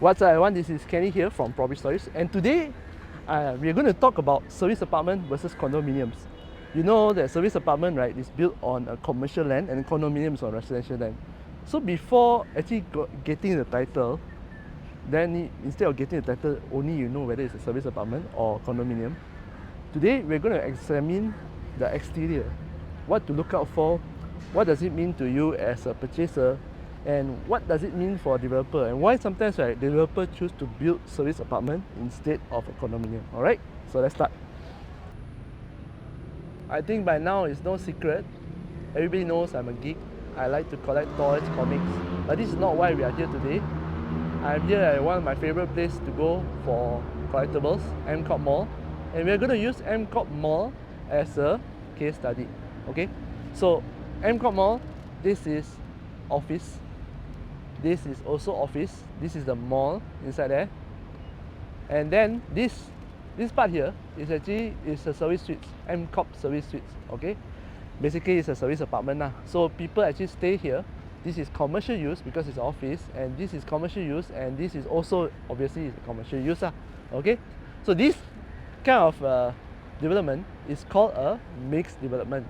What's up everyone, this is Kenny here from Property Stories, and today we're going to talk about service apartment versus condominiums. You know that service apartment, right, is built on a commercial land and condominiums on residential land. So before actually getting the title, then instead of getting the title only you know whether it's a service apartment or condominium, today we're going to examine the exterior, what to look out for, what does it mean to you as a purchaser, and what does it mean for a developer, and why sometimes, right, developer choose to build service apartment instead of a condominium. Alright, so let's start. I think by now it's no secret, everybody knows I'm a geek. I like to collect toys, comics, but this is not why we are here today. I'm here at one of my favorite places to go for collectibles, M Mall, and we're going to use M Mall as a case study. Okay, so M Mall, this is office. This is also office. This is the mall inside there. And then this part here is actually a service suites, MCOP service suites. Okay, basically it's a service apartment now. So people actually stay here. This is commercial use because it's office, and this is commercial use, and this is also obviously commercial use. Okay, so this kind of development is called a mixed development.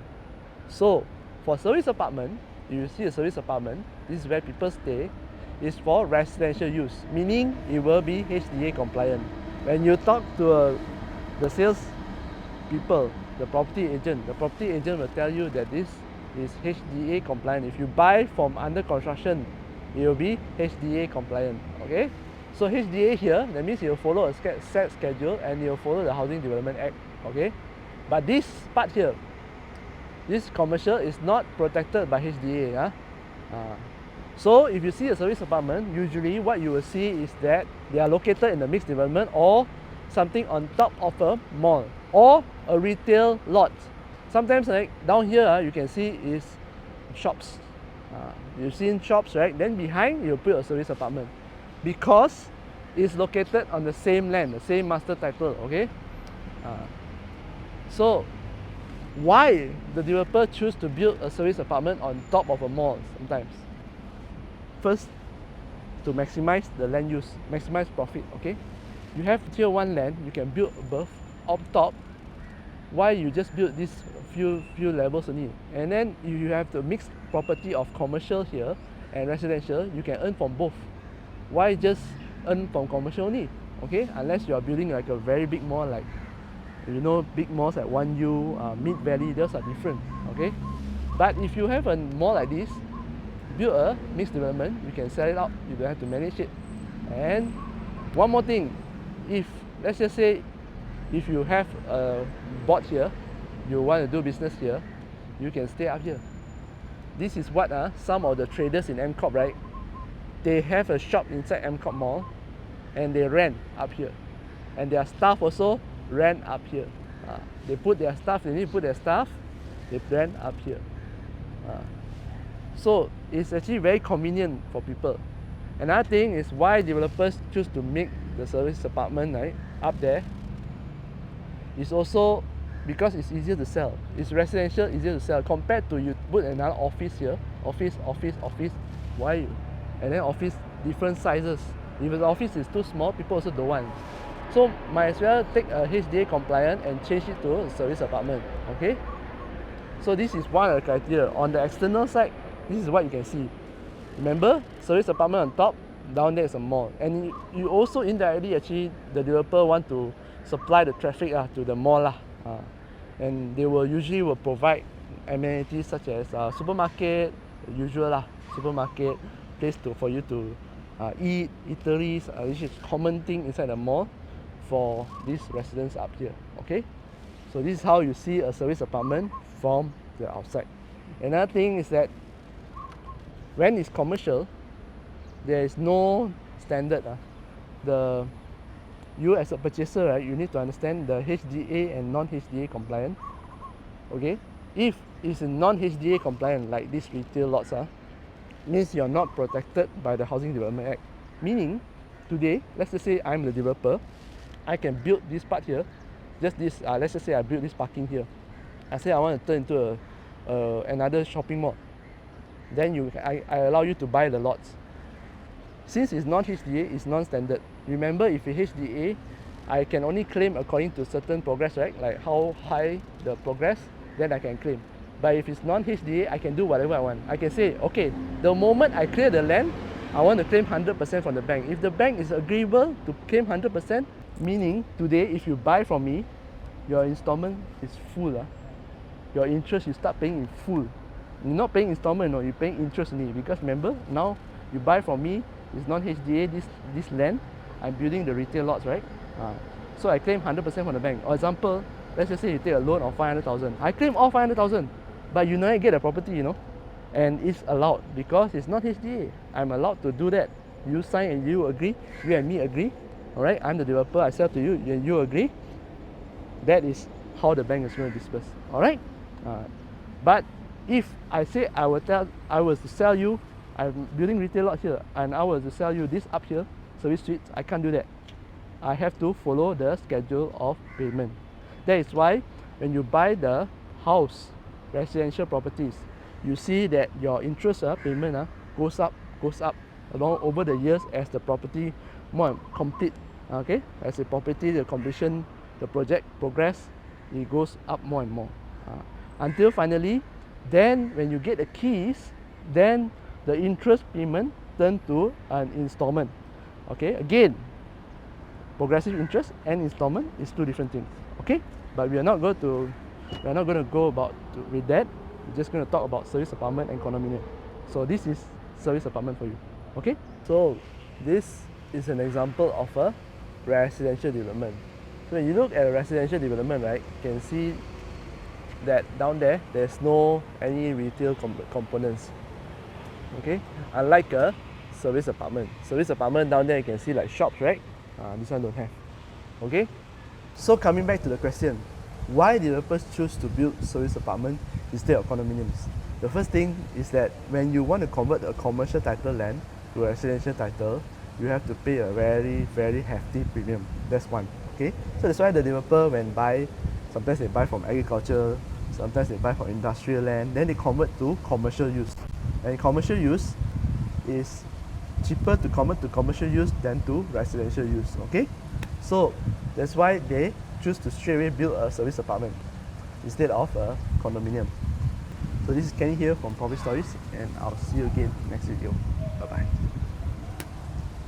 So for service apartment, you see a service apartment, this is where people stay, is for residential use, meaning it will be HDA compliant. When you talk to the sales people, the property agent will tell you that this is HDA compliant. If you buy from under construction, it will be HDA compliant. Okay, so HDA here, that means you will follow a set schedule and you will follow the Housing Development Act. Okay, but this part here, this commercial is not protected by HDA. So if you see a service apartment, usually what you will see is that they are located in a mixed development or something on top of a mall or a retail lot. Sometimes, like down here, you can see is shops. You've seen shops, right? Then behind you put a service apartment because it's located on the same land, the same master title. Okay, so why the developer choose to build a service apartment on top of a mall sometimes? First, to maximize the land use, maximize profit. Okay, you have tier 1 land, you can build above, up top. Why you just build these few levels only? And then if you have the mixed property of commercial here and residential, you can earn from both. Why just earn from commercial only? Okay, unless you are building like a very big mall, like you know, big malls like 1U, Mid Valley, those are different. Okay, but if you have a mall like this, build a mixed development, you can sell it out, you don't have to manage it. And one more thing, if let's just say if you have a bought here, you want to do business here, you can stay up here. This is what some of the traders in MCOP, right, they have a shop inside MCOP Mall and they rent up here, and their staff also rent up here. They put their stuff, they need to put their stuff, they rent up here. So it's actually very convenient for people. Another thing is why developers choose to make the service apartment, right, up there. It's also because it's easier to sell. It's residential, easier to sell compared to you put another office here, office. Why? And then office different sizes. If the office is too small, people also don't want. So might as well take a HDA compliant and change it to a service apartment. Okay. So this is one of the criteria. On the external side, this is what you can see. Remember, service apartment on top, down there is a mall. And you also indirectly, actually, the developer want to supply the traffic to the mall. And they will usually provide amenities such as supermarket, usual supermarket, place for you to eat, eateries, which is common thing inside the mall for these residents up here. Okay, so this is how you see a service apartment from the outside. Another thing is that when it's commercial, there is no standard. You as a purchaser, right, you need to understand the HDA and non-HDA compliant. Okay, if it's a non-HDA compliant like these retail lots, means you're not protected by the Housing Development Act. Meaning, today, let's just say I'm the developer, I can build this part here, just this. Let's just say I build this parking here. I say I want to turn into another shopping mall. Then I allow you to buy the lots. Since it's non-HDA, it's non-standard. Remember, if it's HDA, I can only claim according to certain progress, right? Like how high the progress, then I can claim. But if it's non-HDA, I can do whatever I want. I can say, okay, the moment I clear the land, I want to claim 100% from the bank. If the bank is agreeable to claim 100%, meaning today, if you buy from me, your installment is full. Your interest, you start paying in full. You're not paying installment, no, you're paying interest only. Because remember, now you buy from me, it's non-HDA, this land, I'm building the retail lots, right? So I claim 100% from the bank. For example, let's just say you take a loan of 500,000. I claim all 500,000, but you never get a property, and it's allowed because it's not HDA. I'm allowed to do that. You sign and you agree, you and me agree, all right? I'm the developer, I sell to you and you agree. That is how the bank is going to disperse, all right? But if I say I was to sell you, I'm building retail lot here, and I was to sell you this up here, service suites, I can't do that. I have to follow the schedule of payment. That is why when you buy the house, residential properties, you see that your interest payment goes up along over the years as the property more complete. Okay, as the property, the completion, the project progress, it goes up more and more until finally, then when you get the keys, then the interest payment turn to an installment. Okay, again, progressive interest and installment is two different things. Okay, but we are not going to go about with that. We're just going to talk about service apartment and condominium. So this is service apartment for you. Okay, so this is an example of a residential development. So when you look at a residential development, right, you can see that down there, there's no any retail components. Okay, unlike a service apartment. Service apartment down there you can see like shops, right? This one don't have. Okay, so coming back to the question, why developers choose to build service apartment instead of condominiums? The first thing is that when you want to convert a commercial title land to a residential title, you have to pay a very, very hefty premium. That's one. Okay, so that's why the developer when buy, sometimes they buy from agriculture, sometimes they buy from industrial land, then they convert to commercial use. And commercial use is cheaper to convert to commercial use than to residential use. Okay, so that's why they choose to straight away build a service apartment instead of a condominium. So this is Kenny here from Property Stories, and I'll see you again next video. Bye bye.